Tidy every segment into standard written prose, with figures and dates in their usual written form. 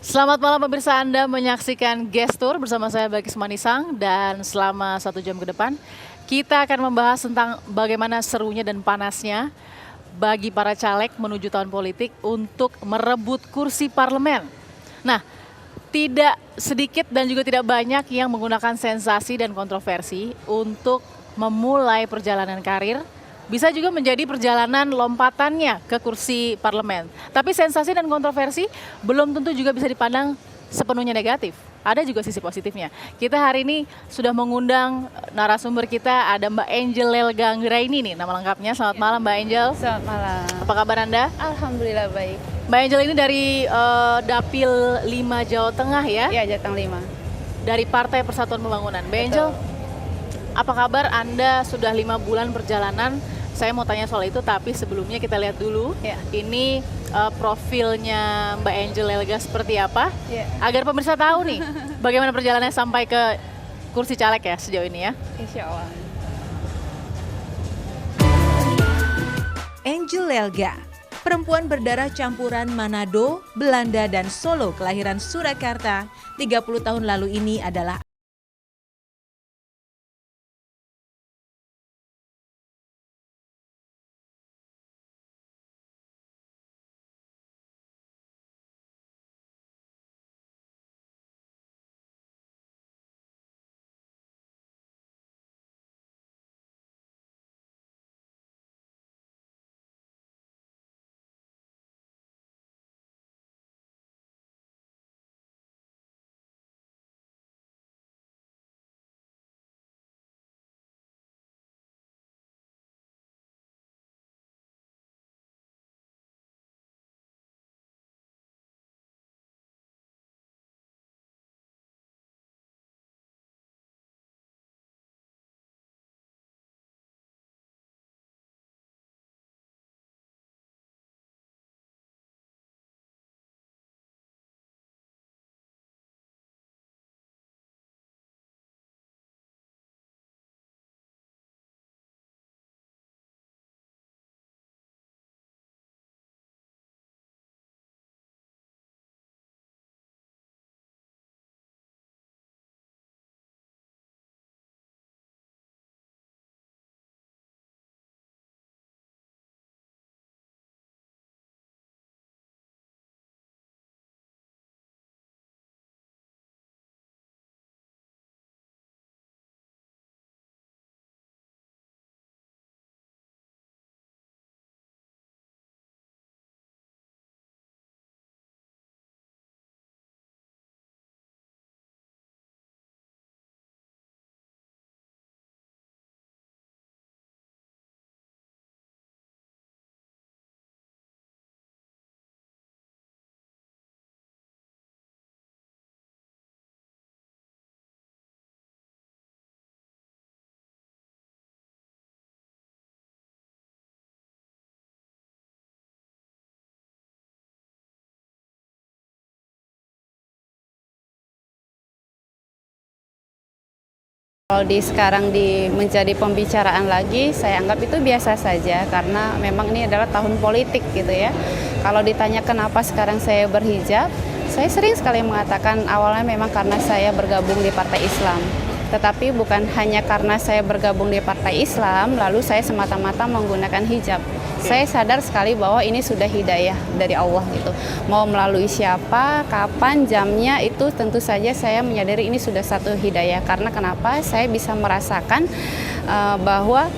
Selamat malam pemirsa, Anda menyaksikan Gestur bersama saya Bagis Manisang, dan selama 1 jam ke depan kita akan membahas tentang bagaimana serunya dan panasnya bagi para caleg menuju tahun politik untuk merebut kursi parlemen. Nah, tidak sedikit dan juga tidak banyak yang menggunakan sensasi dan kontroversi untuk memulai perjalanan karir. Bisa juga menjadi perjalanan lompatannya ke kursi parlemen. Tapi sensasi dan kontroversi belum tentu juga bisa dipandang sepenuhnya negatif. Ada juga sisi positifnya. Kita hari ini sudah mengundang narasumber kita, ada Mbak Angel Lelga Anggraini nih nama lengkapnya. Selamat malam Mbak Angel. Selamat malam. Apa kabar Anda? Alhamdulillah baik. Mbak Angel ini dari Dapil 5 Jawa Tengah ya? Iya, Jateng 5. Dari Partai Persatuan Pembangunan. Mbak Angel, apa kabar? Anda sudah 5 bulan perjalanan. Saya mau tanya soal itu, tapi sebelumnya kita lihat dulu Ya. ini profilnya Mbak Angel Lelga seperti apa, Ya. agar pemirsa tahu nih bagaimana perjalanannya sampai ke kursi caleg ya sejauh ini ya. Insya Allah. Angel Lelga, perempuan berdarah campuran Manado, Belanda, dan Solo kelahiran Surakarta, 30 tahun lalu ini adalah Kalau sekarang menjadi pembicaraan lagi, saya anggap itu biasa saja karena memang ini adalah tahun politik gitu ya. Kalau ditanya kenapa sekarang saya berhijab, saya sering sekali mengatakan awalnya memang karena saya bergabung di Partai Islam. Tetapi bukan hanya karena saya bergabung di Partai Islam, lalu saya semata-mata menggunakan hijab. Saya sadar sekali bahwa ini sudah hidayah dari Allah gitu. Mau melalui siapa, kapan, jamnya, itu tentu saja saya menyadari ini sudah satu hidayah. Karena kenapa? Saya bisa merasakan bahwa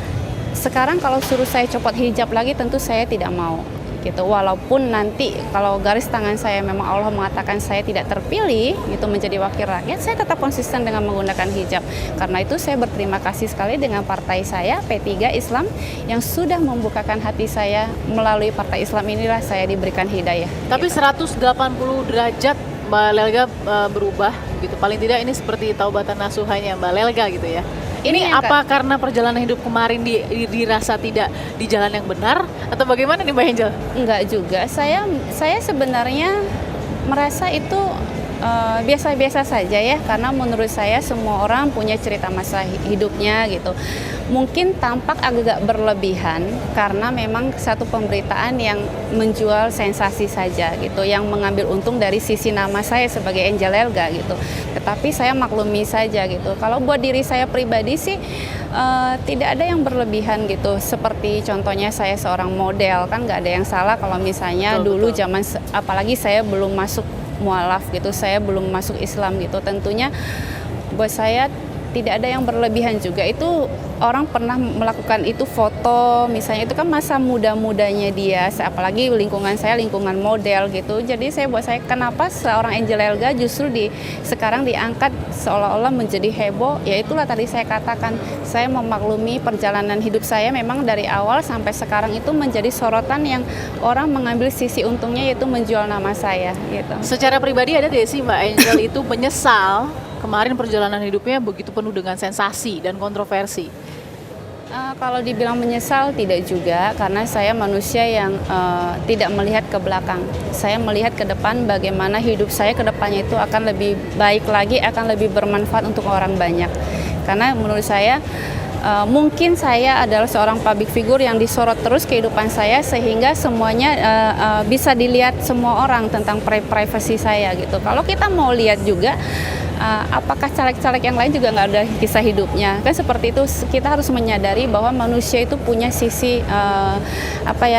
sekarang kalau suruh saya copot hijab lagi tentu saya tidak mau. Gitu. Walaupun nanti kalau garis tangan saya memang Allah mengatakan saya tidak terpilih gitu menjadi wakil rakyat, saya tetap konsisten dengan menggunakan hijab. Karena itu saya berterima kasih sekali dengan partai saya P3 Islam yang sudah membukakan hati saya. Melalui partai Islam inilah saya diberikan hidayah. Tapi gitu. 180 derajat Mbak Lelga berubah gitu. Paling tidak ini seperti taubatan nasuhanya Mbak Lelga gitu ya. Ini apa karena perjalanan hidup kemarin dirasa tidak di jalan yang benar atau bagaimana nih Mbak Angel? Enggak juga. Saya sebenarnya merasa itu biasa-biasa saja ya, karena menurut saya semua orang punya cerita masa hidupnya gitu. mungkin tampak agak berlebihan karena memang satu pemberitaan yang menjual sensasi saja gitu, yang mengambil untung dari sisi nama saya sebagai Angel Elga gitu. Tetapi saya maklumi saja gitu. Kalau buat diri saya pribadi sih tidak ada yang berlebihan gitu. Seperti contohnya saya seorang model, kan nggak ada yang salah kalau misalnya dulu zaman apalagi saya belum masuk mualaf gitu, saya belum masuk Islam gitu. Tentunya buat saya tidak ada yang berlebihan juga. Itu orang pernah melakukan itu foto, misalnya itu kan masa muda-mudanya dia, apalagi lingkungan saya lingkungan model gitu. Jadi buat saya kenapa seorang Angel Elga justru sekarang diangkat seolah-olah menjadi heboh, ya itulah tadi saya katakan, saya memaklumi perjalanan hidup saya memang dari awal sampai sekarang itu menjadi sorotan yang orang mengambil sisi untungnya yaitu menjual nama saya gitu. Secara pribadi ada tidak sih Mbak Angel itu menyesal kemarin perjalanan hidupnya begitu penuh dengan sensasi dan kontroversi? Kalau dibilang menyesal tidak juga, karena saya manusia yang tidak melihat ke belakang. Saya melihat ke depan bagaimana hidup saya ke depannya itu akan lebih baik lagi, akan lebih bermanfaat untuk orang banyak. Karena menurut saya mungkin saya adalah seorang public figure yang disorot terus kehidupan saya sehingga semuanya bisa dilihat semua orang tentang privasi saya gitu. Kalau kita mau lihat juga apakah caleg-caleg yang lain juga nggak ada kisah hidupnya, kan seperti itu. Kita harus menyadari bahwa manusia itu punya sisi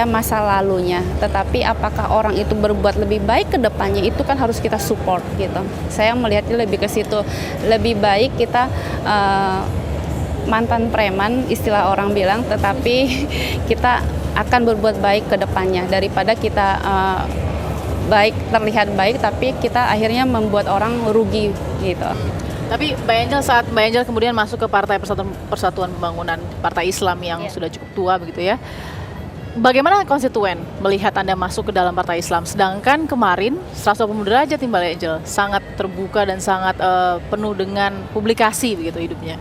masa lalunya, tetapi apakah orang itu berbuat lebih baik ke depannya itu kan harus kita support gitu. Saya melihatnya lebih ke situ, lebih baik kita mantan preman istilah orang bilang, tetapi kita akan berbuat baik ke depannya daripada kita terlihat baik tapi kita akhirnya membuat orang rugi gitu. Tapi Mbak Angel, saat Mbak Angel kemudian masuk ke Partai Persatuan Pembangunan, Partai Islam yang sudah cukup tua begitu ya, bagaimana konstituen melihat Anda masuk ke dalam Partai Islam? Sedangkan kemarin 180 derajat Mbak Angel sangat terbuka dan sangat penuh dengan publikasi begitu hidupnya.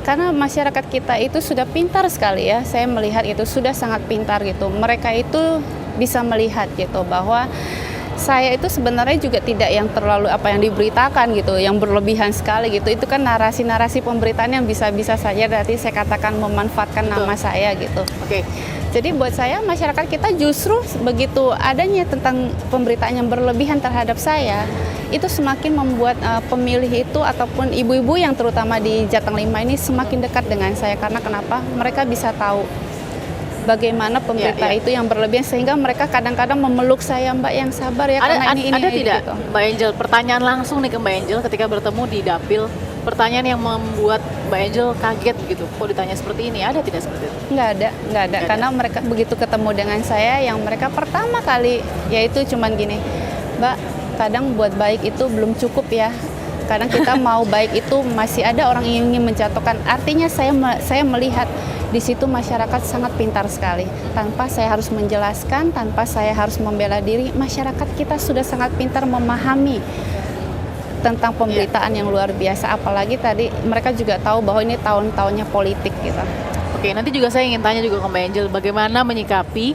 Karena masyarakat kita itu sudah pintar sekali ya, saya melihat itu sudah sangat pintar gitu. Mereka itu bisa melihat gitu bahwa saya itu sebenarnya juga tidak yang terlalu apa yang diberitakan gitu, yang berlebihan sekali gitu. Itu kan narasi-narasi pemberitaan yang bisa-bisa saja nanti saya katakan memanfaatkan nama saya gitu. Oke. Jadi buat saya masyarakat kita justru begitu adanya tentang pemberitaan yang berlebihan terhadap saya, itu semakin membuat pemilih itu ataupun ibu-ibu yang terutama di Jateng 5 ini semakin dekat dengan saya. Karena kenapa? Mereka bisa tahu bagaimana pemberitaan itu yang berlebihan sehingga mereka kadang-kadang memeluk saya, Mbak yang sabar ya, karena ini ada tidak gitu. Mbak Angel pertanyaan langsung nih ke Mbak Angel ketika bertemu di dapil, pertanyaan yang membuat Mbak Angel kaget gitu, kok ditanya seperti ini, ada tidak seperti itu? Nggak ada. Karena mereka begitu ketemu dengan saya, yang mereka pertama kali yaitu cuman gini, Mbak, kadang buat baik itu belum cukup ya. Kadang kita mau baik itu masih ada orang yang ingin menjatuhkan. Artinya saya melihat di situ masyarakat sangat pintar sekali. Tanpa saya harus menjelaskan, tanpa saya harus membela diri, masyarakat kita sudah sangat pintar memahami tentang pemberitaan yang luar biasa. Apalagi tadi mereka juga tahu bahwa ini tahun-tahunnya politik gitu. Oke, nanti juga saya ingin tanya juga ke Mbak Angel, bagaimana menyikapi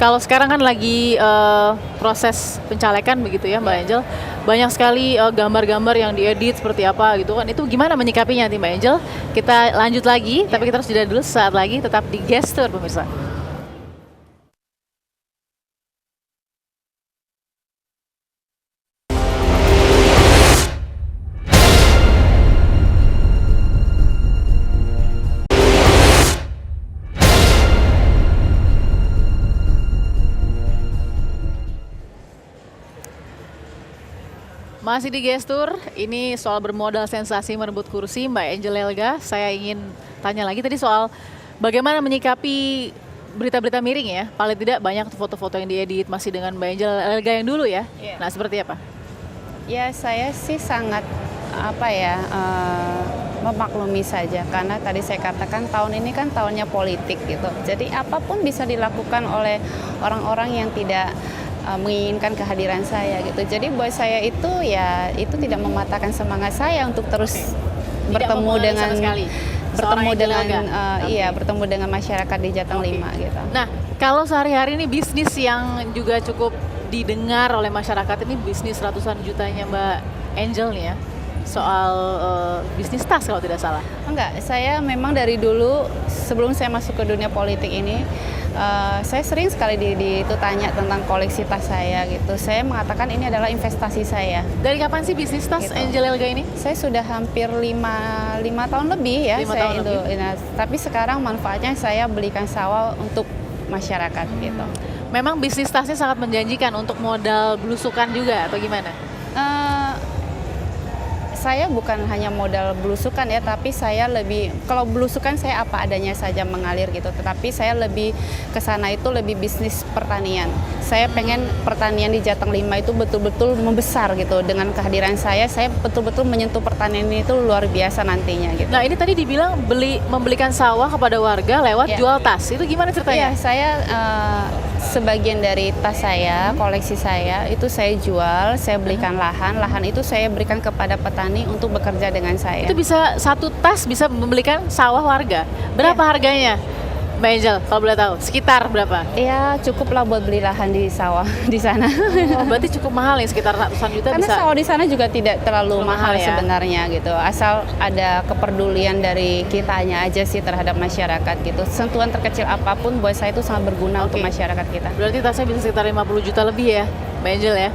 kalau sekarang kan lagi proses pencalekan begitu ya Mbak Angel, banyak sekali gambar-gambar yang diedit seperti apa gitu kan, itu gimana menyikapinya nanti Mbak Angel? Kita lanjut lagi, tapi kita harus jeda dulu sesaat lagi, tetap di Gestur pemirsa. Masih di Gestur, ini soal bermodal sensasi merebut kursi Mbak Angel Elga. Saya ingin tanya lagi tadi soal bagaimana menyikapi berita-berita miring ya. Paling tidak banyak foto-foto yang diedit masih dengan Mbak Angel Elga yang dulu ya. Nah seperti apa? Ya saya sih sangat memaklumi saja, karena tadi saya katakan tahun ini kan tahunnya politik gitu. Jadi apapun bisa dilakukan oleh orang-orang yang tidak menginginkan kehadiran saya gitu. Jadi buat saya itu ya itu tidak mematahkan semangat saya untuk terus bertemu dengan masyarakat di Jateng 5 gitu. Nah, kalau sehari-hari ini bisnis yang juga cukup didengar oleh masyarakat ini bisnis ratusan jutanya Mbak Angel nih ya. soal bisnis tas kalau tidak salah. Enggak, saya memang dari dulu sebelum saya masuk ke dunia politik ini, saya sering sekali ditanya tentang koleksi tas saya gitu. Saya mengatakan ini adalah investasi saya. Dari kapan sih bisnis tas Gitu. Angel Elga ini? Saya sudah hampir 5 tahun lebih ya. 5 saya tahun itu. lebih. Nah, tapi sekarang manfaatnya saya belikan sawah untuk masyarakat gitu. Memang bisnis tasnya sangat menjanjikan untuk modal belusukan juga atau gimana? Eh, saya bukan hanya modal belusukan ya, tapi saya lebih, kalau belusukan saya apa adanya saja mengalir gitu, tetapi saya lebih ke sana itu lebih bisnis pertanian. Saya pengen pertanian di Jateng 5 itu betul-betul membesar gitu. Dengan kehadiran saya betul-betul menyentuh pertanian ini itu luar biasa nantinya gitu. Nah ini tadi dibilang membelikan sawah kepada warga lewat Ya. jual tas. Itu gimana Iya, ceritanya? saya sebagian dari tas saya, koleksi saya itu saya jual, saya belikan lahan itu saya berikan kepada petani untuk bekerja dengan saya. Itu bisa satu tas bisa membelikan sawah warga. Berapa harganya, Mbak Angel? Kalau boleh tahu, sekitar berapa? Ya cukuplah buat beli lahan di sawah di sana. Oh, berarti cukup mahal ya, sekitar ratusan juta Karena bisa. sawah di sana juga tidak terlalu Mahal mahal ya. sebenarnya gitu. Asal ada kepedulian dari kitanya aja sih terhadap masyarakat gitu. Sentuhan terkecil apapun buat saya itu sangat berguna untuk Oke. masyarakat kita. Berarti tasnya bisa sekitar 50 juta lebih ya, Mbak Angel ya?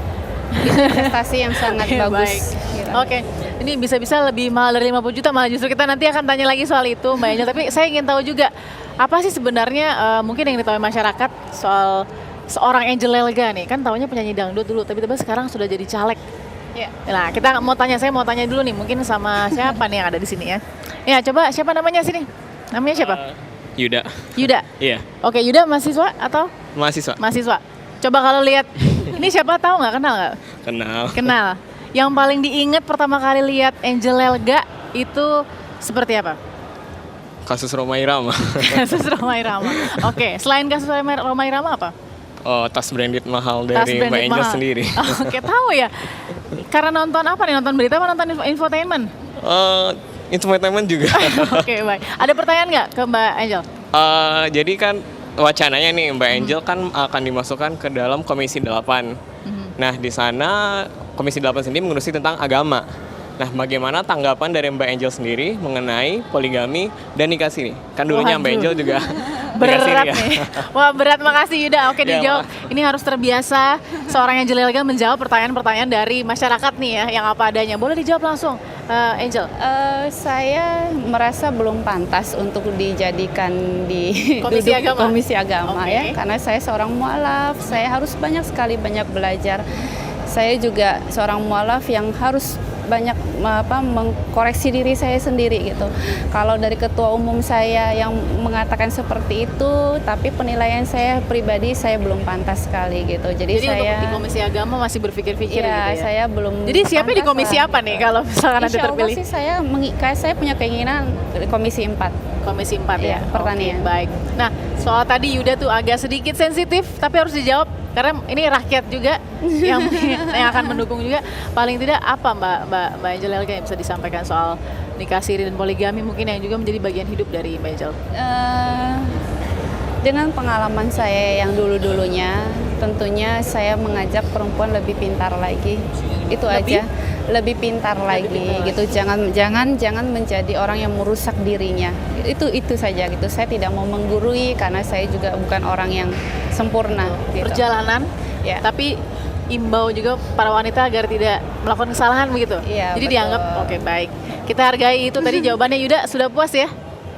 Investasi yang sangat Oke, bagus. baik. gitu. Oke, ini bisa-bisa lebih mahal dari 50 juta, malah justru kita nanti akan tanya lagi soal itu, Mbak Angel. Tapi saya ingin tahu juga, apa sih sebenarnya mungkin yang ditahui masyarakat soal seorang Angel Elga nih? Kan taunya penyanyi dangdut dulu, tapi tiba-tiba sekarang sudah jadi caleg. Ya. Nah, saya mau tanya dulu nih, mungkin sama siapa nih yang ada di sini ya? Ya, coba siapa namanya sini? Namanya siapa? Yuda. Yuda. Iya, Oke, Yuda mahasiswa atau mahasiswa. mahasiswa? Coba kalau lihat, ini siapa tahu nggak, kenal nggak? Kenal. Kenal. Yang paling diingat pertama kali lihat Angel Elga itu seperti apa? Kasus Rhoma Irama. Kasus Rhoma Irama. Oke, selain kasus Rhoma Irama apa? Oh, tas branded mahal Tas dari Mbak branded Angel mahal. sendiri. Oke, tahu ya. Karena nonton apa nih? Nonton berita apa nonton infotainment? Infotainment juga. Oke, baik. Ada pertanyaan nggak ke Mbak Angel? Jadi kan wacananya nih Mbak Angel kan akan dimasukkan ke dalam Komisi 8. Nah, di sana Komisi 8 sendiri mengurusi tentang agama. Nah, bagaimana tanggapan dari Mbak Angel sendiri mengenai poligami dan nikah siri? Kan dulunya Mbak Waduh. Angel juga Berat nikah siri ya. nih. Wah, berat, makasih Yuda. Oke, Ya, dijawab. Ini harus terbiasa seorang Angel Elga menjawab pertanyaan-pertanyaan dari masyarakat nih ya, yang apa adanya. Boleh dijawab langsung, Angel. Saya merasa belum pantas untuk dijadikan di Komisi duduk Agama? Komisi Agama Oke. ya, karena saya seorang mualaf, saya harus banyak belajar. Saya juga seorang mualaf yang harus banyak mengkoreksi diri saya sendiri gitu. Kalau dari ketua umum saya yang mengatakan seperti itu, tapi penilaian saya pribadi saya belum pantas sekali gitu. Jadi saya untuk di Komisi Agama masih berpikir-pikir ya, gitu ya. saya belum. Jadi siapnya di pantas komisi lah, apa nih gitu. kalau misalkan ada Insya Allah terpilih? sih saya punya keinginan di Komisi 4. Komisi 4 ya. Iya, pertanian. Oke, baik. Nah, soal tadi Yuda tuh agak sedikit sensitif, tapi harus dijawab karena ini rakyat juga yang akan mendukung juga. Paling tidak apa Mbak Angel Elga yang bisa disampaikan soal nikah siri dan poligami mungkin yang juga menjadi bagian hidup dari Mbak Angel? Dengan pengalaman saya yang dulu-dulunya, tentunya saya mengajak perempuan lebih pintar lagi. Itu Lebih? aja, lebih pintar lagi pintar gitu. Jangan menjadi orang yang merusak dirinya. Itu saja gitu. Saya tidak mau menggurui karena saya juga bukan orang yang sempurna gitu. Perjalanan, Ya. tapi imbau juga para wanita agar tidak melakukan kesalahan begitu. Iya, Jadi betul. dianggap oke, baik. Kita hargai itu tadi jawabannya Yuda, sudah puas ya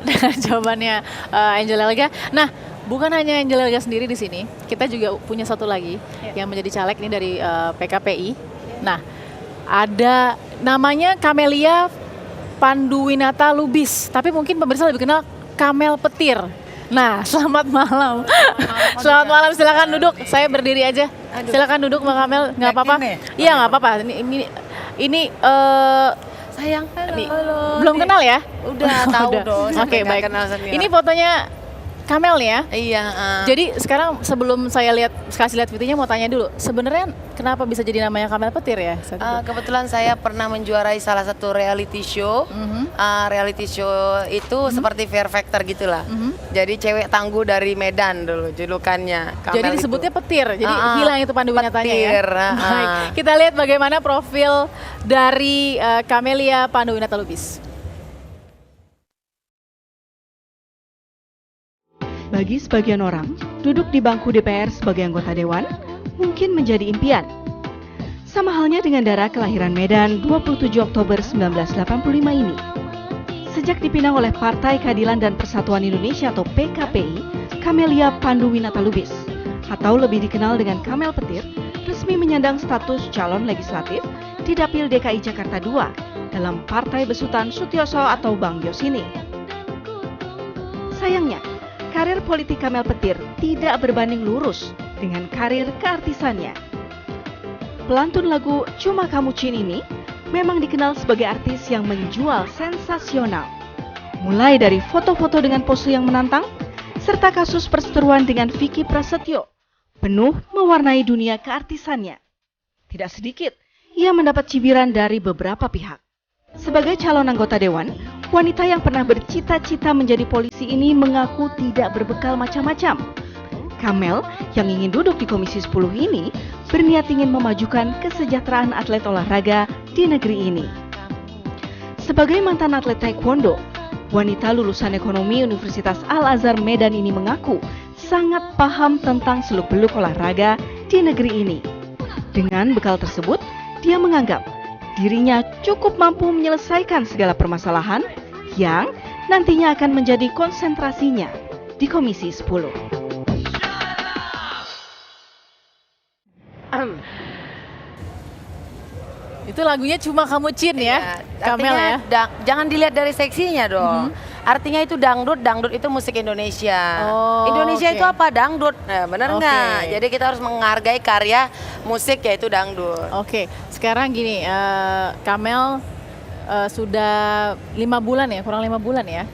dengan jawabannya Angel Elga. Nah, bukan hanya Angel Elga sendiri di sini, kita juga punya satu lagi yang menjadi caleg ini dari PKPI. Nah, ada namanya Camelia Panduwinata Lubis, tapi mungkin pemirsa lebih kenal Kamel Petir. Nah, selamat malam. Selamat malam, silakan duduk. Saya berdiri aja. Silakan duduk Mbak Kamel, nggak apa-apa. Iya, nggak apa-apa. Ini Sayang, Nih, halo. belum kenal ya? Udah tahu Udah. dong. Oke, sampai nggak baik. kenal sendiri. Ini fotonya Kamel nih ya. Iya. Jadi sekarang sebelum saya kasih lihat videonya mau tanya dulu, sebenarnya kenapa bisa jadi namanya Kamel Petir ya? saat itu? Kebetulan saya pernah menjuarai salah satu reality show. Reality show itu seperti Fear Factor gitulah. Jadi cewek tangguh dari Medan dulu julukannya. Kamel Jadi itu. disebutnya petir, jadi hilang itu pandu wisatanya ya. Petir, Baik, kita lihat bagaimana profil dari Camelia Panduwinata Lubis. Bagi sebagian orang, duduk di bangku DPR sebagai anggota dewan mungkin menjadi impian. Sama halnya dengan Dara kelahiran Medan 27 Oktober 1985 ini. Sejak dipinang oleh Partai Keadilan dan Persatuan Indonesia atau PKPI, Camelia Panduwinata Lubis, atau lebih dikenal dengan Kamel Petir, resmi menyandang status calon legislatif di Dapil DKI Jakarta II dalam Partai Besutan Sutioso atau Bang Yos ini. Sayangnya, karir politik Kamel Petir tidak berbanding lurus dengan karir keartisannya. Pelantun lagu Cuma Kamu Cin ini memang dikenal sebagai artis yang menjual sensasional. Mulai dari foto-foto dengan pose yang menantang, serta kasus perseteruan dengan Vicky Prasetyo, penuh mewarnai dunia keartisannya. Tidak sedikit, ia mendapat cibiran dari beberapa pihak. Sebagai calon anggota dewan, wanita yang pernah bercita-cita menjadi polisi ini mengaku tidak berbekal macam-macam. Kamel yang ingin duduk di Komisi 10 ini berniat ingin memajukan kesejahteraan atlet olahraga di negeri ini. Sebagai mantan atlet taekwondo, wanita lulusan ekonomi Universitas Al-Azhar Medan ini mengaku sangat paham tentang seluk-beluk olahraga di negeri ini. Dengan bekal tersebut, dia menganggap dirinya cukup mampu menyelesaikan segala permasalahan yang nantinya akan menjadi konsentrasinya di Komisi 10. Itu lagunya Cuma Kamu Cin ya, Kamel ya. Jangan dilihat dari seksinya dong. Artinya itu dangdut itu musik Indonesia. Oh, Indonesia oke. itu apa? Dangdut. Nah, bener Oke. nggak? Jadi kita harus menghargai karya musik yaitu dangdut. Oke, sekarang gini, Kamel sudah 5 bulan ya, kurang 5 bulan ya,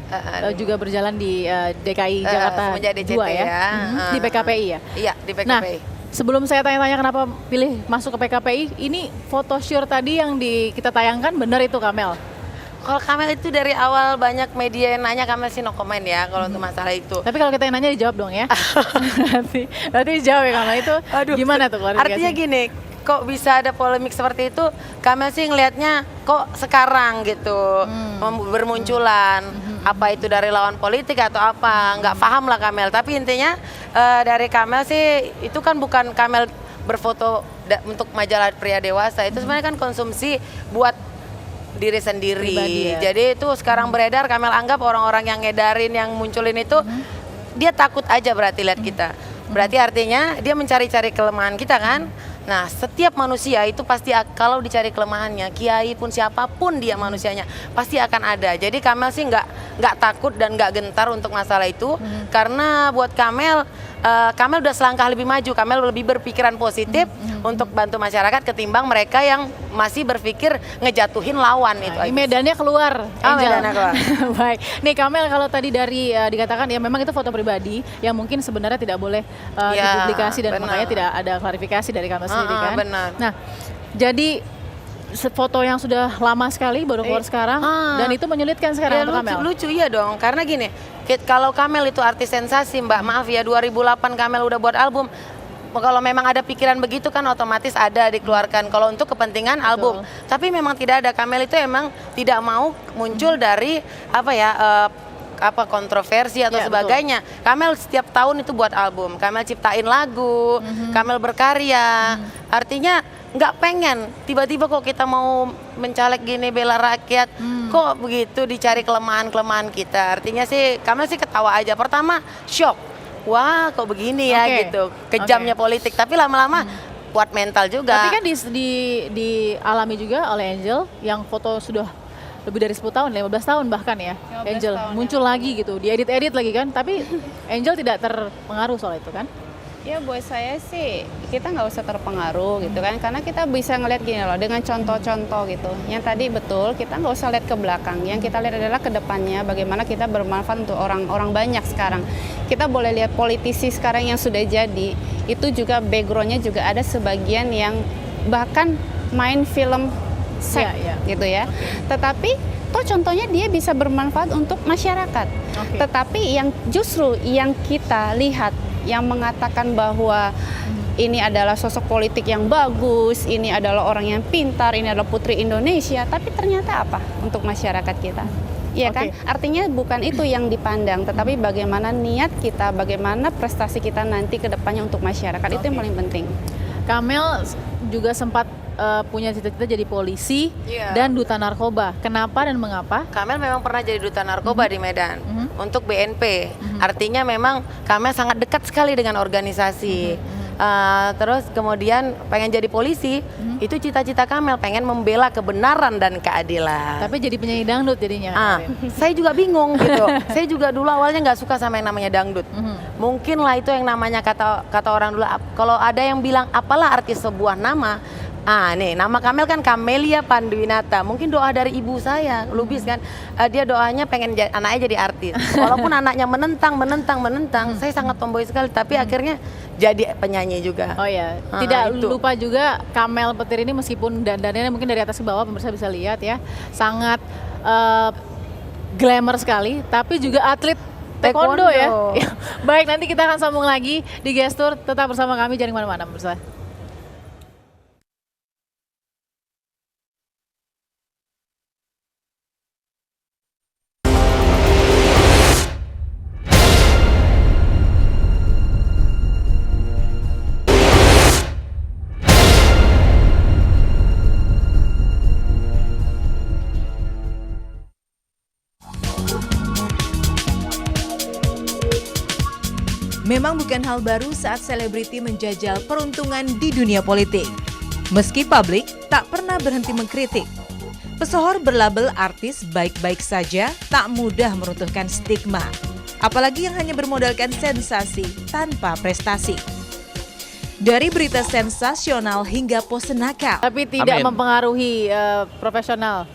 juga berjalan di DKI Jakarta semenjak DCT 2 ya, ya. di PKPI ya. Iya, di Nah, PKPI. sebelum saya tanya-tanya kenapa pilih masuk ke PKPI, ini foto syur tadi yang kita tayangkan benar itu Kamel? Kalau Kamel itu dari awal banyak media yang nanya, Kamel sih no comment ya kalau untuk masalah itu. Tapi kalau kita yang nanya dijawab dong ya. berarti dijawab ya Kamel itu. Gimana tuh klarifikasi? Artinya gini, kok bisa ada polemik seperti itu? Kamel sih ngelihatnya kok sekarang gitu bermunculan. Apa itu dari lawan politik atau apa? Nggak paham lah Kamel. Tapi intinya dari Kamel sih itu kan bukan Kamel berfoto untuk majalah pria dewasa. Itu sebenarnya kan konsumsi buat diri sendiri. Pribadi ya. Jadi itu sekarang beredar, Kamel anggap orang-orang yang ngedarin, yang munculin itu dia takut aja berarti lihat kita. Berarti artinya dia mencari-cari kelemahan kita kan. Nah, setiap manusia itu pasti kalau dicari kelemahannya, kiai pun siapapun dia manusianya pasti akan ada. Jadi Kamel sih nggak takut dan nggak gentar untuk masalah itu, karena buat Kamel udah selangkah lebih maju. Kamel lebih berpikiran positif untuk bantu masyarakat ketimbang mereka yang masih berpikir ngejatuhin lawan itu. Ini medannya keluar, Angel. Medannya keluar. Baik. Nih Kamel, kalau tadi dari dikatakan ya memang itu foto pribadi yang mungkin sebenarnya tidak boleh Ya, dipublikasi dan benar. makanya tidak ada klarifikasi dari Kamel sendiri kan. Benar. Nah, jadi foto yang sudah lama sekali baru keluar sekarang dan itu menyulitkan sekarang Ya, untuk Kamel. lucu iya dong, karena gini, kalau Kamel itu artis sensasi Mbak, maaf ya 2008 Kamel udah buat album. Kalau memang ada pikiran begitu kan otomatis ada dikeluarkan kalau untuk kepentingan album. Tapi memang tidak ada, Kamel itu emang tidak mau muncul dari kontroversi atau Ya, sebagainya. Kamel setiap tahun itu buat album, Kamel ciptain lagu, Kamel berkarya. Artinya nggak pengen tiba-tiba kok kita mau mencaleg gini bela rakyat, kok begitu dicari kelemahan-kelemahan kita. Artinya sih Kamel sih ketawa aja. Pertama shock, wah kok begini ya Oke. gitu, kejamnya politik. Tapi lama-lama buat mental juga. Tapi kan dialami juga oleh Angel yang foto sudah lebih dari 10 tahun, 15 tahun bahkan ya, Angel muncul lagi gitu, diedit-edit lagi kan, tapi Angel tidak terpengaruh soal itu kan? Ya buat saya sih kita nggak usah terpengaruh gitu kan, karena kita bisa ngelihat gini loh dengan contoh-contoh gitu. Yang tadi betul kita nggak usah lihat ke belakang, yang kita lihat adalah ke depannya bagaimana kita bermanfaat untuk orang-orang banyak sekarang. Kita boleh lihat politisi sekarang yang sudah jadi, itu juga backgroundnya juga ada sebagian yang bahkan main film seks gitu ya. Tetapi toh contohnya dia bisa bermanfaat untuk masyarakat. Tetapi yang justru yang kita lihat yang mengatakan bahwa ini adalah sosok politik yang bagus, ini adalah orang yang pintar, ini adalah putri Indonesia, tapi ternyata apa untuk masyarakat kita? Iya kan? Artinya bukan itu yang dipandang, tetapi bagaimana niat kita, bagaimana prestasi kita nanti ke depannya untuk masyarakat, itu yang paling penting. Kamel juga sempat punya cita-cita jadi polisi dan duta narkoba. Kenapa dan mengapa? Kamel memang pernah jadi duta narkoba di Medan untuk BNP. Artinya memang Kamel sangat dekat sekali dengan organisasi. Terus kemudian pengen jadi polisi, itu cita-cita Kamel, pengen membela kebenaran dan keadilan. Tapi jadi penyanyi dangdut jadinya. Saya juga bingung gitu. Saya juga dulu awalnya nggak suka sama yang namanya dangdut. Mungkin lah itu yang namanya kata orang dulu. Kalau ada yang bilang apalah arti sebuah nama. Nih nama Kamel kan Kamelia Panduwinata. Mungkin doa dari ibu saya, Lubis kan. Dia doanya pengen anaknya jadi artis. Walaupun anaknya menentang. Saya sangat tomboy sekali. Tapi akhirnya jadi penyanyi juga. Oh ya, tidak lupa juga Kamel Petir ini meskipun dandannya mungkin dari atas ke bawah pemirsa bisa lihat ya, sangat glamour sekali. Tapi juga atlet taekwondo ya. Baik, nanti kita akan sambung lagi di Gestur. Tetap bersama kami, jangan kemana-mana pemirsa. Memang bukan hal baru saat selebriti menjajal peruntungan di dunia politik. Meski publik tak pernah berhenti mengkritik. Pesohor berlabel artis baik-baik saja tak mudah meruntuhkan stigma. Apalagi yang hanya bermodalkan sensasi tanpa prestasi. Dari berita sensasional hingga pose nakal. Tapi tidak mempengaruhi profesional.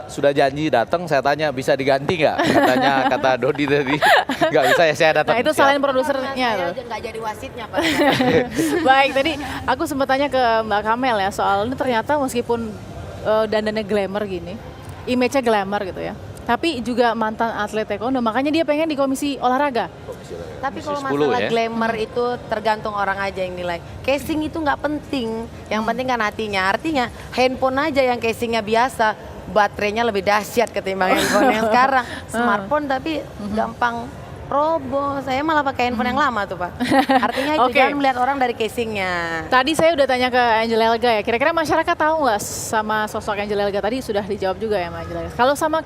Sudah janji datang, saya tanya bisa diganti nggak? Kata Dodi tadi nggak bisa ya, saya datang. Nah itu selain produsernya saya tuh. nggak jadi wasitnya Pak. Baik, tadi aku sempat tanya ke Mbak Kamel ya soal ini, ternyata meskipun dandannya glamour gini, image-nya glamour gitu ya. Tapi juga mantan atlet taekwondo, makanya dia pengen di komisi olahraga. Tapi kalau masalah glamour itu tergantung orang aja yang nilai. Casing itu nggak penting, yang penting kan hatinya. Artinya handphone aja yang casingnya biasa, baterainya lebih dahsyat ketimbang handphone yang sekarang. Smartphone tapi gampang roboh. Saya malah pakai handphone yang lama tuh Pak. Artinya itu jangan melihat orang dari casingnya. Tadi saya udah tanya ke Angel Elga ya, kira-kira masyarakat tahu nggak sama sosok Angel Elga? Tadi sudah dijawab juga ya Mbak Angel Elga. Kalau sama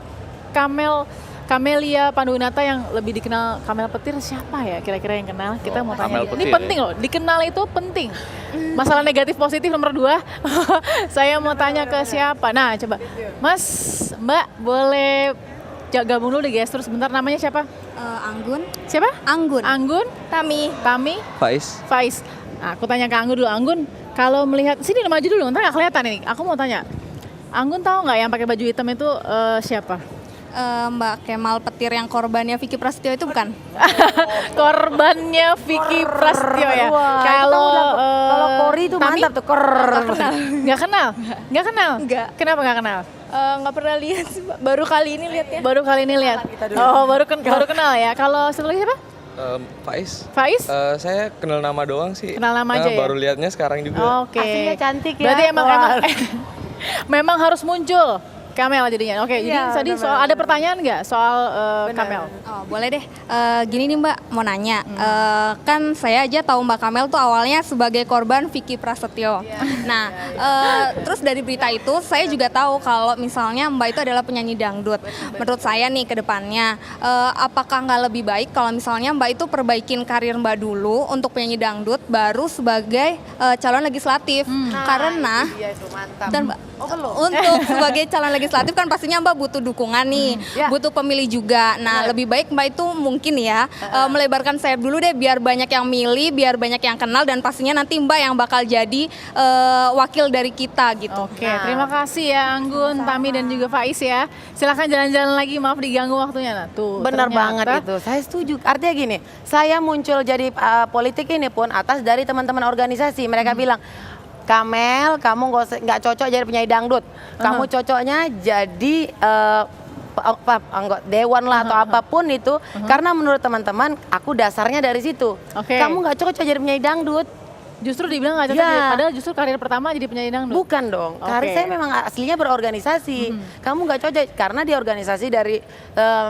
Kamelia Panduwinata yang lebih dikenal Kamel Petir, siapa ya kira-kira yang kenal? Kita mau tanya. Ini penting loh, dikenal itu penting. Masalah negatif positif nomor 2. Saya mau tanya ke siapa? Nah coba Mas, Mbak boleh gabung dulu di Gestur sebentar. Namanya siapa? Anggun. Siapa? Anggun. Anggun? Tami. Faiz. Nah, aku tanya ke Anggun dulu. Anggun, kalau melihat sini maju dulu, ntar nggak kelihatan ini. Aku mau tanya. Anggun tahu nggak yang pakai baju hitam itu siapa? Mbak Kemal Petir yang korbannya Vicky Prasetyo itu bukan? Korbannya Vicky Prasetyo ya. Kalau Kori itu Tami? mantap tuh. Nggak kenal? Enggak. Kenapa nggak kenal? Nggak pernah lihat sih, Mbak. Baru kali ini lihatnya. Baru kali ini lihat. Oh, baru kenal ya. Kalau satu lagi siapa? Faiz? Saya kenal nama doang sih. Kenal nama aja ya? Baru lihatnya sekarang juga. Oke. Aslinya cantik ya. Berarti memang harus muncul Kamel jadinya. Oke, jadi tadi soal ada pertanyaan nggak soal Kamel? Oh, boleh deh. Gini nih Mbak, mau nanya. Kan saya aja tahu Mbak Kamel tuh awalnya sebagai korban Vicky Prasetyo. Nah, terus dari berita itu saya juga tahu kalau misalnya Mbak itu adalah penyanyi dangdut. Menurut saya nih ke depannya, apakah nggak lebih baik kalau misalnya Mbak itu perbaikin karir Mbak dulu untuk penyanyi dangdut, baru sebagai calon legislatif? Karena Iya itu mantap. dan Mbak, untuk sebagai calon legislatif legislatif kan pastinya Mbak butuh dukungan nih, butuh pemilih juga. Nah, lebih baik Mbak itu mungkin ya melebarkan sayap dulu deh biar banyak yang milih, biar banyak yang kenal dan pastinya nanti Mbak yang bakal jadi wakil dari kita gitu. Oke, terima kasih ya Anggun, Tami dan juga Faiz ya. Silakan jalan-jalan lagi, maaf diganggu waktunya. Nah, tuh. Benar ternyata- banget itu, saya setuju. Artinya gini, saya muncul jadi politik ini pun atas dari teman-teman organisasi. Mereka bilang, Kamel, kamu nggak cocok jadi penyanyi dangdut. Kamu cocoknya jadi anggota dewan lah atau apapun itu. Karena menurut teman-teman, aku dasarnya dari situ. Oke. Kamu nggak cocok jadi penyanyi dangdut. Justru dibilang nggak cocok, Ya. padahal justru karir pertama jadi penyanyi dangdut. Bukan dong, Oke. karir saya memang aslinya berorganisasi. Kamu nggak cocok karena di organisasi dari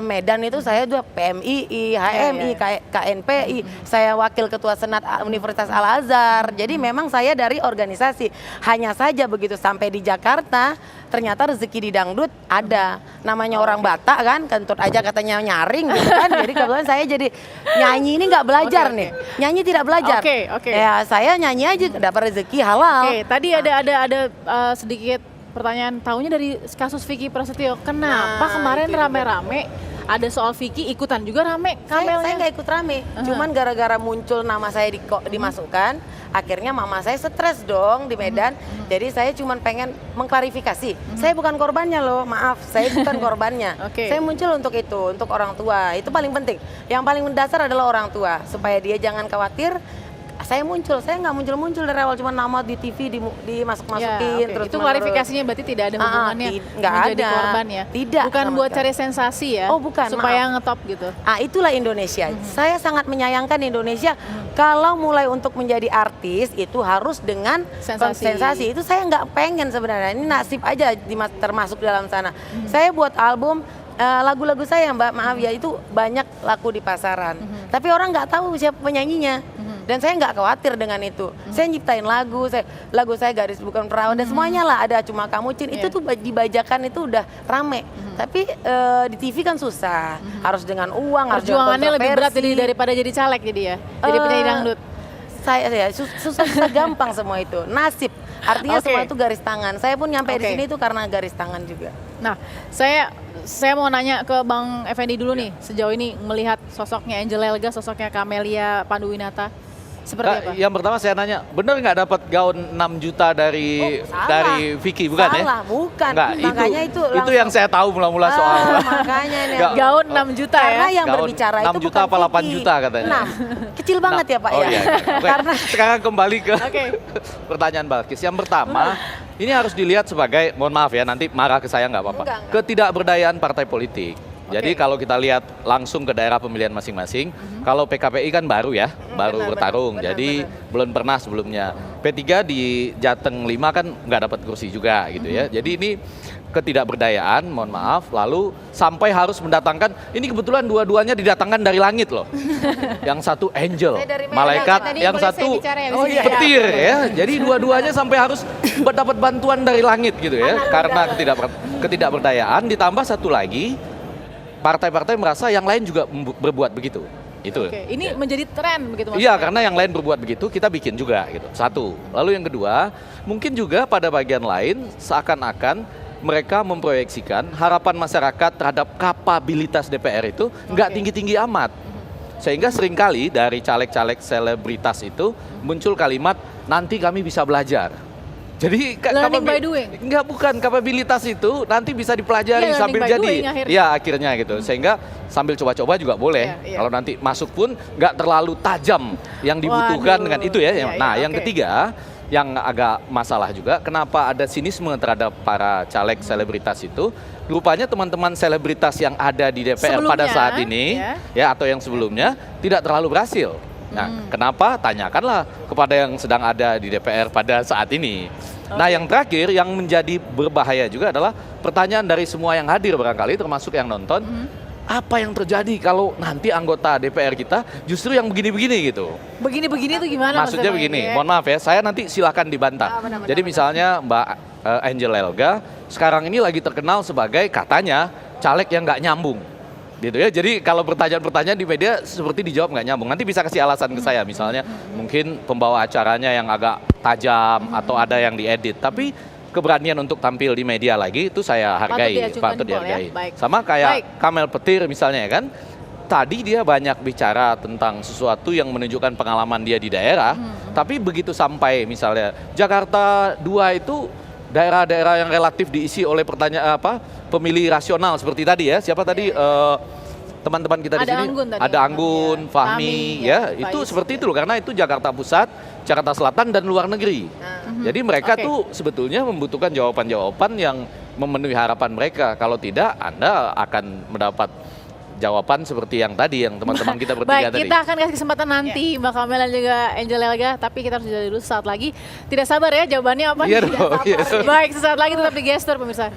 Medan itu saya juga PMII, HMI, KNPI, saya wakil ketua senat Universitas Al Azhar. Jadi memang saya dari organisasi. Hanya saja begitu sampai di Jakarta, ternyata rezeki di dangdut ada. Namanya orang Batak kan, kentut aja katanya nyaring gitu kan. Jadi kebetulan saya jadi nyanyi ini nggak belajar nih, nyanyi tidak belajar. Oke. Ya saya nyanyi aja dapat rezeki halal. Oke, tadi ada sedikit pertanyaan, tahunya dari kasus Vicky Prasetyo. Kenapa kemarin rame-rame ada soal Vicky ikutan juga rame Saya kamelnya? nggak ikut rame, cuman gara-gara muncul nama saya dimasukkan, akhirnya mama saya stres dong di Medan. Jadi saya cuman pengen mengklarifikasi, saya bukan korbannya loh, maaf, saya bukan korbannya. Oke. Saya muncul untuk itu, untuk orang tua, itu paling penting. Yang paling mendasar adalah orang tua, supaya dia jangan khawatir. Saya muncul, saya nggak muncul dari awal, cuma nama di TV dimasuk-masukin. Ya, oke. Terus Itu klarifikasinya berarti tidak ada hubungannya nggak menjadi ada. korban ya? Tidak, Bukan sama buat sekali. cari sensasi ya? Oh, bukan, Supaya maaf. ngetop gitu? Itulah Indonesia. Saya sangat menyayangkan Indonesia kalau mulai untuk menjadi artis itu harus dengan Sensasi. Itu saya nggak pengen sebenarnya. Ini nasib aja termasuk dalam sana. Saya buat album lagu-lagu saya Mbak, maaf ya itu banyak laku di pasaran. Tapi orang nggak tahu siapa penyanyinya. Dan saya nggak khawatir dengan itu. Saya nyiptain lagu saya Garis Bukan Perawan dan semuanya lah ada Cuma Kamu Cin. Itu tuh dibajakan itu udah rame. Tapi di TV kan susah. Harus dengan uang, harus dengan Perjuangannya lebih berat kontroversi. daripada jadi caleg jadi ya? Jadi penyanyi dangdut? Saya susah gampang semua itu. Nasib. Artinya Oke. semua itu garis tangan. Saya pun nyampe di Oke. sini itu karena garis tangan juga. Nah, saya mau nanya ke Bang Effendi dulu nih. Sejauh ini melihat sosoknya Angel Elga, sosoknya Camelia Panduwinata. Seperti apa? Yang pertama saya nanya, bener nggak dapat gaun 6 juta dari salah. Vicky, bukan ya? Salah, bukan. Enggak, Makanya itu itu langsung- yang saya tahu mula-mula soal. Makanya nih. Nggak. Gaun 6 juta Karena ya? yang Gaun berbicara 6 itu juta bukan apa 8 Vicky. juta katanya? 6. Kecil banget ya Pak Oh ya. iya. Oke, Karena sekarang kembali ke Oke. pertanyaan Balkis. Yang pertama, ini harus dilihat sebagai, mohon maaf ya, nanti marah ke saya nggak apa-apa. Enggak. Ketidakberdayaan partai politik. Jadi kalau kita lihat langsung ke daerah pemilihan masing-masing, kalau PKPI kan baru ya, baru benar, bertarung, benar, jadi belum pernah sebelumnya. P3 di Jateng 5 kan nggak dapat kursi juga gitu ya. Jadi ini ketidakberdayaan, mohon maaf, lalu sampai harus mendatangkan, ini kebetulan dua-duanya didatangkan dari langit loh. Yang satu angel, Saya dari Medan. malaikat, Tadi yang boleh saya satu bicara ya, Oh, iya. petir ya. Jadi dua-duanya sampai harus dapat bantuan dari langit gitu ya. Karena ketidakberdayaan, ditambah satu lagi, partai-partai merasa yang lain juga berbuat begitu. Itu. Oke, ini menjadi tren begitu maksudnya? Iya, karena yang lain berbuat begitu, kita bikin juga gitu. Satu. Lalu yang kedua, mungkin juga pada bagian lain seakan-akan mereka memproyeksikan harapan masyarakat terhadap kapabilitas DPR itu nggak tinggi-tinggi amat. Sehingga seringkali dari caleg-caleg selebritas itu muncul kalimat, nanti kami bisa belajar. Jadi Learning by doing? Enggak, bukan, kapabilitas itu nanti bisa dipelajari Iya, sambil learning by jadi. doing akhirnya. Ya akhirnya gitu. Sehingga sambil coba-coba juga boleh. Iya, iya. Kalau nanti masuk pun nggak terlalu tajam yang dibutuhkan Waduh. dengan itu ya. Iya, Nah, iya, yang oke. ketiga yang agak masalah juga, kenapa ada sinisme terhadap para caleg selebritas itu? Rupanya teman-teman selebritas yang ada di DPR pada Sebelumnya, saat ini, ya atau yang sebelumnya tidak terlalu berhasil. Nah, kenapa? Tanyakanlah kepada yang sedang ada di DPR pada saat ini. Nah, yang terakhir yang menjadi berbahaya juga adalah pertanyaan dari semua yang hadir barangkali, termasuk yang nonton. Apa yang terjadi kalau nanti anggota DPR kita justru yang begini-begini gitu? Begini-begini itu gimana Maksudnya Bang begini, Effendi, ya? mohon maaf ya, saya nanti silakan dibantah. Jadi misalnya Mbak Angel Elga sekarang ini lagi terkenal sebagai katanya caleg yang nggak nyambung, gitu ya. Jadi kalau pertanyaan-pertanyaan di media seperti dijawab nggak nyambung, nanti bisa kasih alasan ke saya, misalnya mungkin pembawa acaranya yang agak tajam atau ada yang diedit. Tapi keberanian untuk tampil di media lagi, itu saya hargai, diacungkan patut jempol ya. dihargai. Baik. Sama kayak Baik. Kamel Petir misalnya kan, tadi dia banyak bicara tentang sesuatu yang menunjukkan pengalaman dia di daerah, tapi begitu sampai misalnya Jakarta 2 itu daerah-daerah yang relatif diisi oleh pemilih rasional seperti tadi ya, siapa tadi teman-teman kita di Ada sini, Anggun tadi. ada Anggun, Ya, Fahmi, Fahmi, ya, ya, itu Faiz. seperti itu loh, karena itu Jakarta Pusat, Jakarta Selatan dan luar negeri. Jadi mereka Oke. tuh sebetulnya membutuhkan jawaban-jawaban yang memenuhi harapan mereka. Kalau tidak, Anda akan mendapat jawaban seperti yang tadi, yang teman-teman kita bertiga Baik, tadi. kita akan kasih kesempatan nanti Mbak Kamel dan juga Angel Elga, tapi kita harus jeda dulu saat lagi. Tidak sabar ya jawabannya apa Iya nih? dong, iya. Baik, sesaat lagi tetap di Gestur pemirsa.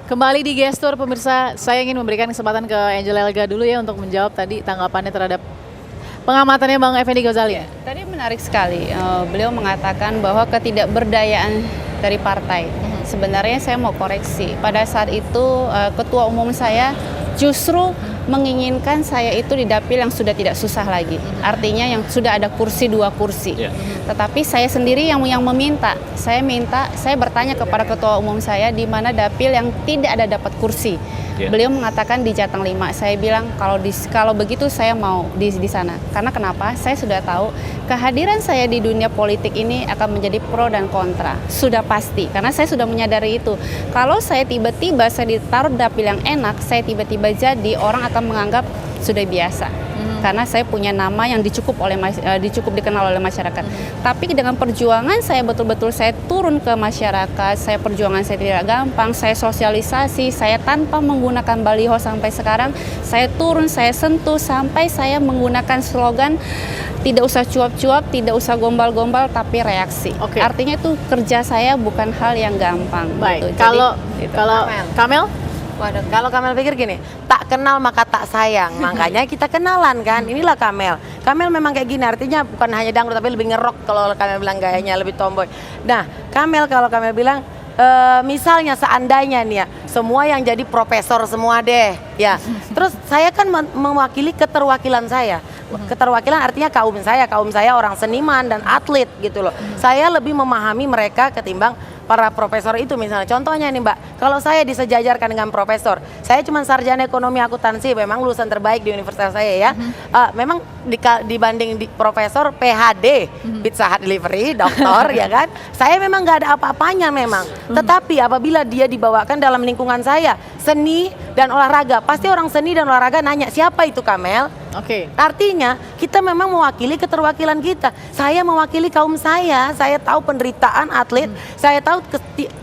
Kembali di Gestur pemirsa, saya ingin memberikan kesempatan ke Angel Elga dulu ya untuk menjawab tadi tanggapannya terhadap pengamatannya Bang Effendi Ghazali. Tadi menarik sekali, beliau mengatakan bahwa ketidakberdayaan dari partai. Sebenarnya saya mau koreksi, pada saat itu ketua umum saya justru menginginkan saya itu di dapil yang sudah tidak susah lagi. Artinya yang sudah ada kursi 2 kursi. Tetapi saya sendiri yang meminta. Saya bertanya kepada ketua umum saya di mana dapil yang tidak ada dapat kursi. Beliau mengatakan di Jateng 5. Saya bilang kalau begitu saya mau di sana. Karena kenapa? Saya sudah tahu kehadiran saya di dunia politik ini akan menjadi pro dan kontra. Sudah pasti. Karena saya sudah menyadari itu. Kalau saya tiba-tiba saya ditaruh dapil yang enak, saya tiba-tiba jadi, orang akan menganggap sudah biasa. Karena saya punya nama yang dicukup dikenal oleh masyarakat. Tapi dengan perjuangan saya betul-betul saya turun ke masyarakat, perjuangan saya tidak gampang, saya sosialisasi, saya tanpa menggunakan baliho sampai sekarang, saya turun, saya sentuh sampai saya menggunakan slogan tidak usah cuap-cuap, tidak usah gombal-gombal, tapi reaksi. Oke. Artinya itu kerja saya bukan hal yang gampang. Baik, gitu. kalau Jadi, Kamel? Waduh, kalau Kamel pikir gini, tak kenal maka tak sayang, makanya kita kenalan kan. Inilah Kamel. Kamel memang kayak gini, artinya bukan hanya dangdut tapi lebih ngerok kalau Kamel bilang gayanya lebih tomboy. Nah, Kamel kalau Kamel bilang misalnya seandainya nih ya, semua yang jadi profesor semua deh, ya. Terus saya kan mewakili keterwakilan saya. Keterwakilan artinya kaum saya orang seniman dan atlet gitu loh. Saya lebih memahami mereka ketimbang para profesor itu misalnya. Contohnya nih Mbak, kalau saya disejajarkan dengan profesor, saya cuma sarjana ekonomi akuntansi, memang lulusan terbaik di universitas saya ya. Memang dibanding profesor PhD, Pizza Hut delivery, doktor ya kan, saya memang nggak ada apa-apanya memang. Tetapi apabila dia dibawakan dalam lingkungan saya, seni dan olahraga, pasti orang seni dan olahraga nanya siapa itu Kamel. Oke. Artinya kita memang mewakili keterwakilan kita. Saya mewakili kaum saya tahu penderitaan atlet, saya tahu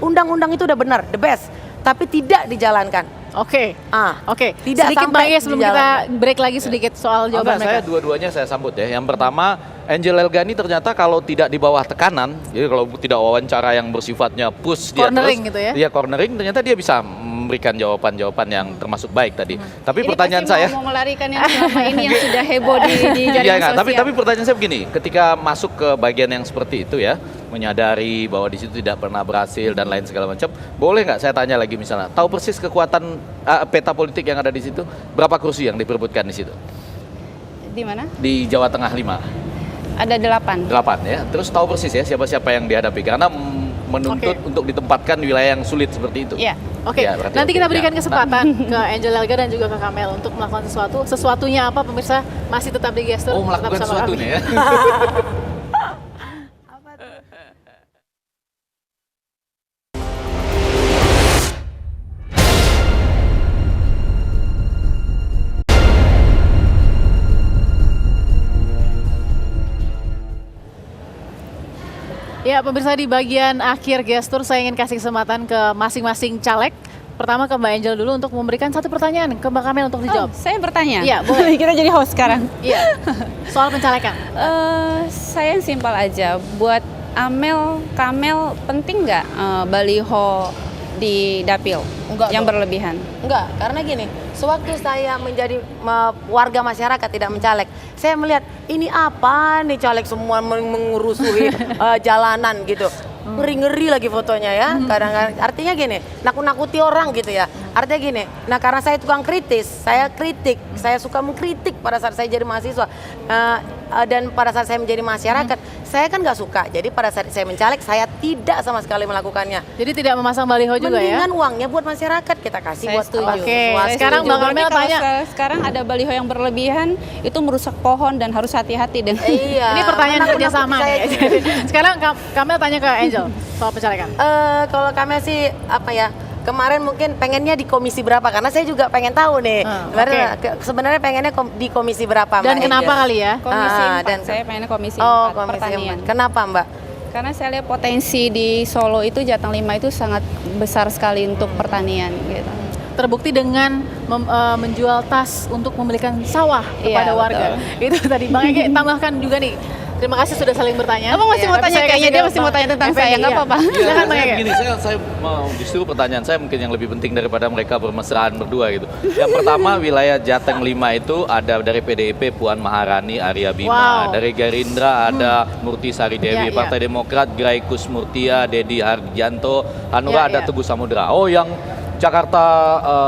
undang-undang itu udah benar, the best, tapi tidak dijalankan. Oke. Oke. Tidak Sedikit sampai Bang Yes, sebelum kita dijalankan. break lagi sedikit soal jawaban Saya mereka. dua-duanya saya sambut ya. Yang pertama, Angel Elga ini ternyata kalau tidak di bawah tekanan, jadi kalau tidak wawancara yang bersifatnya push dia Cornering terus, gitu ya? dia cornering, ternyata dia bisa memberikan jawaban-jawaban yang termasuk baik tadi. Tapi Ini pertanyaan pasti saya, mau melarikan yang selama ini yang sudah heboh di jaringan iya nggak, sosial. tapi pertanyaan saya begini, ketika masuk ke bagian yang seperti itu ya, menyadari bahwa di situ tidak pernah berhasil dan lain segala macam, boleh nggak saya tanya lagi misalnya, tahu persis kekuatan peta politik yang ada di situ, berapa kursi yang diperebutkan di situ? Di mana? Di Jawa Tengah 5. Ada 8. 8 ya. Terus tahu persis ya siapa-siapa yang dihadapi karena menuntut untuk ditempatkan di wilayah yang sulit seperti itu. Iya. Oke, Ya, berarti nanti oke. kita berikan Ya. kesempatan ke Angel Elga dan juga ke Kamel untuk melakukan sesuatu. Sesuatunya apa pemirsa masih tetap di Gestur. Oh, melakukan tetap bersama sesuatu kami. nih ya. Ya pemirsa, di bagian akhir Gestur saya ingin kasih kesempatan ke masing-masing caleg. Pertama ke Mbak Angel dulu untuk memberikan satu pertanyaan ke Mbak Kamel untuk dijawab. Saya bertanya. Iya, boleh. Kita jadi host sekarang. Iya, soal pencalekan. Saya yang simpel aja. Buat Kamel penting nggak baliho di dapil Enggak yang dong. berlebihan. Enggak, karena gini, sewaktu saya menjadi warga masyarakat tidak mencaleg, saya melihat ini apa nih caleg semua mengurusi jalanan gitu. Ngeri-ngeri lagi fotonya ya. Kadang-kadang artinya gini, nakut-nakuti orang gitu ya. Artinya gini, nah karena saya tukang kritis, saya kritik, saya suka mengkritik pada saat saya jadi mahasiswa. Dan pada saat saya menjadi masyarakat, saya kan nggak suka. Jadi pada saat saya mencaleg, saya tidak sama sekali melakukannya. Jadi tidak memasang baliho juga ya? Mendingan uangnya buat masyarakat kita kasih Saya buat setuju. apa, Oke, sesuatu. sekarang Bang Berarti Amel kalau tanya. sekarang ada baliho yang berlebihan itu merusak pohon dan harus hati-hati dengan. Iya. Ini pertanyaan Nakut-nakuti kerjasama saya nih. juga. Sekarang Kamel tanya ke Angel soal pencalekan. Kalau kami sih apa ya? Kemarin mungkin pengennya di komisi berapa? Karena saya juga pengen tahu nih. Sebenarnya pengennya di komisi berapa, Mbak? Dan kenapa Angel? kali ya? Komisi 4, dan saya pengennya komisi Oh, 4 komisi pertanian. 4. Kenapa, Mbak? Karena saya lihat potensi di Solo itu Jateng 5 itu sangat besar sekali untuk pertanian gitu. Terbukti dengan menjual tas untuk membelikan sawah kepada Iya, warga. Itu tadi Bang Ege tambahkan juga nih. Terima kasih sudah saling bertanya. Abang masih mau Tapi tanya, saya kayaknya kasih dia ke masih mau Bang tanya tentang Effendi, saya, nggak iya. apa-apa. Silakan Bang Ege. Gini, saya mau justru pertanyaan saya mungkin yang lebih penting daripada mereka bermesraan berdua gitu. Yang pertama, wilayah Jateng 5 itu ada dari PDIP Puan Maharani, Arya Bima, Wow. dari Gerindra ada Murti Sari Dewi, Iya, Partai Demokrat Graikus Murtia, Dedi Harjanto, Hanura Iya, ada iya. Teguh Samudra. Oh, yang Jakarta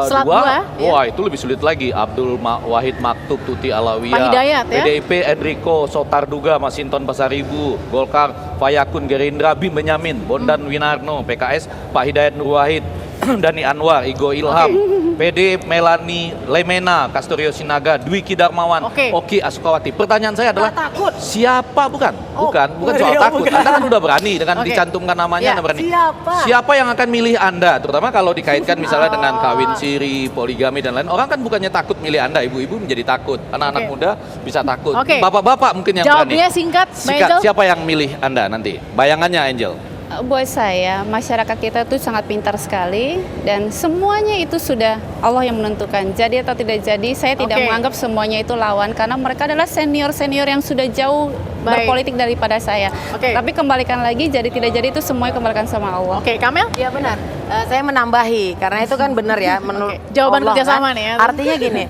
Selat 2, dua, iya. wah itu lebih sulit lagi. Abdul Wahid Maktub, Tuti Alawiyah, Pak Hidayat, ya? PDIP Enrico Sotarduga, Masinton Pasaribu, Golkar Fayakun, Gerindra Bim Benyamin, Bondan Winarno, PKS Pak Hidayat Nur Wahid, Dani Anwar, Igo Ilham, PD Melani Lemena, Kastorio Sinaga, Dwiki Darmawan, Oke. Oki Asukawati. Pertanyaan saya adalah Nggak takut? siapa bukan? Oh, Bukan soal iya, takut. bukan. Anda kan udah berani dengan Oke. dicantumkan namanya Ya, Anda berani. siapa? Siapa yang akan milih Anda? Terutama kalau dikaitkan misalnya dengan kawin siri, poligami dan lain. Orang kan bukannya takut milih Anda, ibu-ibu menjadi takut. Anak-anak Oke. muda bisa takut. Oke. Bapak-bapak mungkin yang Jawabnya berani. singkat, Mbak Sikat, Angel. siapa yang milih Anda nanti? Bayangannya Angel. Buat saya, masyarakat kita tuh sangat pintar sekali dan semuanya itu sudah Allah yang menentukan. Jadi atau tidak jadi, saya tidak Oke. menganggap semuanya itu lawan karena mereka adalah senior-senior yang sudah jauh Baik. berpolitik daripada saya. Oke. Tapi kembalikan lagi, jadi tidak jadi itu semuanya kembalikan sama Allah. Oke, Kamel? Iya benar. Saya menambahi karena itu kan benar ya menurut Oke, jawaban Allah, kerjasama kan. nih ya. Artinya gini,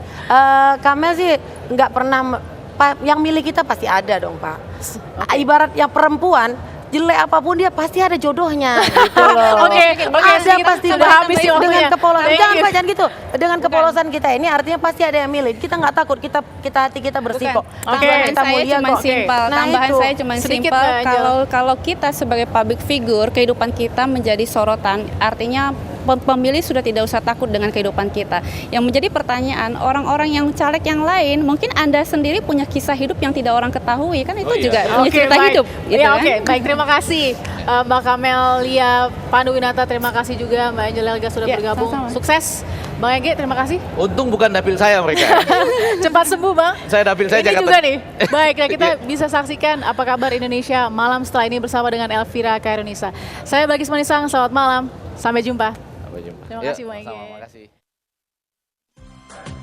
Kamel sih nggak pernah yang milih kita pasti ada dong Pak. Ibarat yang perempuan jelek apapun dia pasti ada jodohnya gitu loh. Oke, Ada pasti sudah habis nih waktunya. dengan kepolosan. Thank Jangan you. Pak, jangan gitu. Dengan kepolosan kita ini artinya pasti ada yang milih. Kita nggak takut, kita hati kita bersih kok. Oke. Tambahan Kita saya mulia cuma kok. simpel. Nah, Tambahan itu. saya cuma Sedikit, simpel. Mbak Angel. Kalau kita sebagai public figure, kehidupan kita menjadi sorotan. Artinya pemilih sudah tidak usah takut dengan kehidupan kita. Yang menjadi pertanyaan, orang-orang yang caleg yang lain, mungkin Anda sendiri punya kisah hidup yang tidak orang ketahui, kan itu Oh, iya. juga punya Oke, cerita baik. hidup. Gitu Iya, kan? oke. Baik, terima kasih Mbak Kamelia Panduwinata, terima kasih juga Mbak Angel Elga sudah Ya, bergabung. sama-sama. Sukses. Bang Ege, terima kasih. Untung bukan dapil saya mereka. Cepat sembuh, Bang. Saya dapil saya Ini Jakarta. juga nih. Baik, nah kita bisa saksikan apa kabar Indonesia malam setelah ini bersama dengan Elvira Kairunisa. Saya Bagus Manisang, selamat malam. Sampai jumpa. Sampai jumpa. Terima Ya, kasih, Bang Ege. sama-sama, makasih.